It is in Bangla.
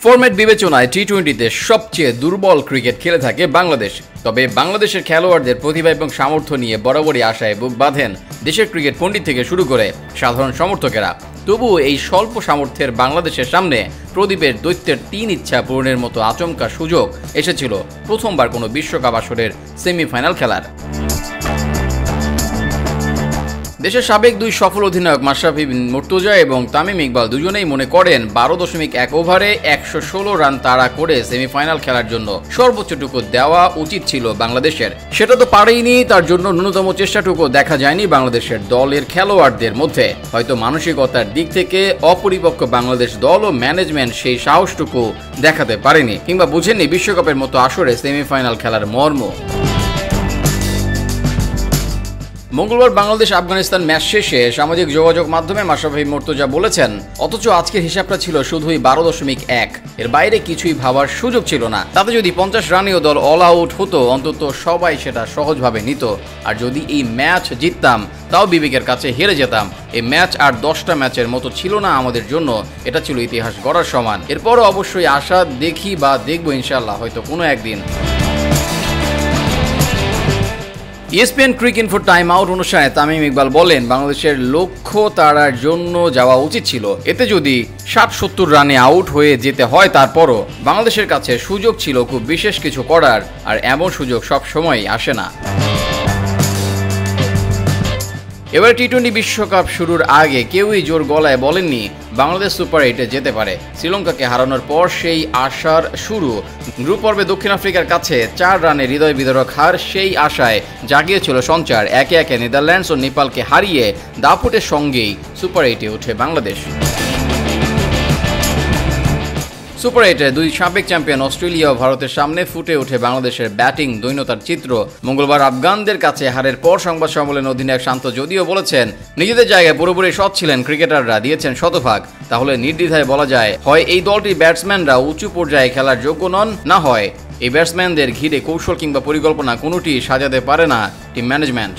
ফরম্যাট বিবেচনায় টি-20তে সবচেয়ে দুর্বল ক্রিকেট খেলে থাকে বাংলাদেশ। তবে বাংলাদেশের খেলোয়াড়দের প্রতিভা এবং সামর্থ্য নিয়ে বরাবরই আশায় বুক বাঁধেন দেশের ক্রিকেট পণ্ডিত থেকে শুরু করে সাধারণ সমর্থকেরা। তবুও এই স্বল্প সামর্থ্যের বাংলাদেশের সামনে প্রদীপের দৈত্যের 3 ইচ্ছা পূরণের মতো আচমকা সুযোগ এসেছিল প্রথমবার কোনো বিশ্বকাপ আসরের সেমিফাইনাল খেলার। দেশের সাবেক দুই সফল অধিনায়ক মাশরাফি বিন মুর্তজা এবং তামিম ইকবাল দুজনেই মনে করেন 12.1 ওভারে 116 রান তাড়া করে সেমিফাইনাল খেলার জন্য সর্বোচ্চটুকু দেওয়া উচিত ছিল বাংলাদেশের। সেটা তো পারেইনি, তার জন্য ন্যূনতম চেষ্টাটুকু দেখা যায়নি বাংলাদেশের দলের খেলোয়াড়দের মধ্যে। হয়তো মানসিকতার দিক থেকে অপরিপক্ক বাংলাদেশ দল ও ম্যানেজমেন্ট সেই সাহসটুকু দেখাতে পারেনি, কিংবা বুঝেননি বিশ্বকাপের মতো আসরে সেমিফাইনাল খেলার মর্ম। মঙ্গলবার বাংলাদেশ আফগানিস্তান ম্যাচ শেষে সামাজিক যোগাযোগ মাধ্যমে মাশরাফি মুর্তজা বলেছেন, অথচ আজকের হিসাবটা ছিল শুধুই 12.1, এর বাইরে কিছুই ভাবার সুযোগ ছিল না। তাতে যদি 50 রানেও দল অল আউট হতো, অন্তত সবাই সেটা সহজভাবে নিত। আর যদি এই ম্যাচ জিততাম, তাও বিবেকের কাছে হেরে যেতাম। এই ম্যাচ আর 10টা ম্যাচের মতো ছিল না আমাদের জন্য, এটা ছিল ইতিহাস গড়ার সমান। এরপরও অবশ্যই আশা দেখি বা দেখবো ইনশাল্লাহ হয়তো কোনো একদিন। ESPN ক্রিক ইনফো টাইম আউট অনুষ্ঠানে তামিম ইকবাল বলেন, বাংলাদেশের লক্ষ্য তাড়ার জন্য যাওয়া উচিত ছিল। এতে যদি 60-70 রানে আউট হয়ে যেতে হয়, তারপরও বাংলাদেশের কাছে সুযোগ ছিল খুব বিশেষ কিছু করার, আর এমন সুযোগ সব সময় আসে না। এবার টি-20 বিশ্বকাপ শুরুর আগে কেউই জোর গলায় বলেননি বাংলাদেশ সুপার 8-এ যেতে পারে। শ্রীলঙ্কাকে হারানোর পর সেই আশার শুরু। গ্রুপ পর্বে দক্ষিণ আফ্রিকার কাছে 4 রানে হৃদয় বিদারক হার, সেই আশায় জাগিয়েছিল সঞ্চার। একে একে নেদারল্যান্ডস ও নেপালকে হারিয়ে দাপুটের সঙ্গেই সুপার 8-এ ওঠে বাংলাদেশ। সুপার 8-এ দুই সাবেক চ্যাম্পিয়ন অস্ট্রেলিয়া ও ভারতের সামনে ফুটে ওঠে বাংলাদেশের ব্যাটিং দৈন্যতার চিত্র। মঙ্গলবার আফগানদের কাছে হারের পর সংবাদ সম্মেলনে অধিনায়ক শান্ত যদিও বলেছেন, নিজেদের জায়গায় পুরোপুরি সৎ ছিলেন ক্রিকেটাররা, দিয়েছেন শতভাগ। তাহলে নির্দ্বিধায় বলা যায়, হয় এই দলটির ব্যাটসম্যানরা উঁচু পর্যায়ে খেলার যোগ্য নন, না হয় এই ব্যাটসম্যানদের ঘিরে কৌশল কিংবা পরিকল্পনা কোনোটি সাজাতে পারে না টিম ম্যানেজমেন্ট।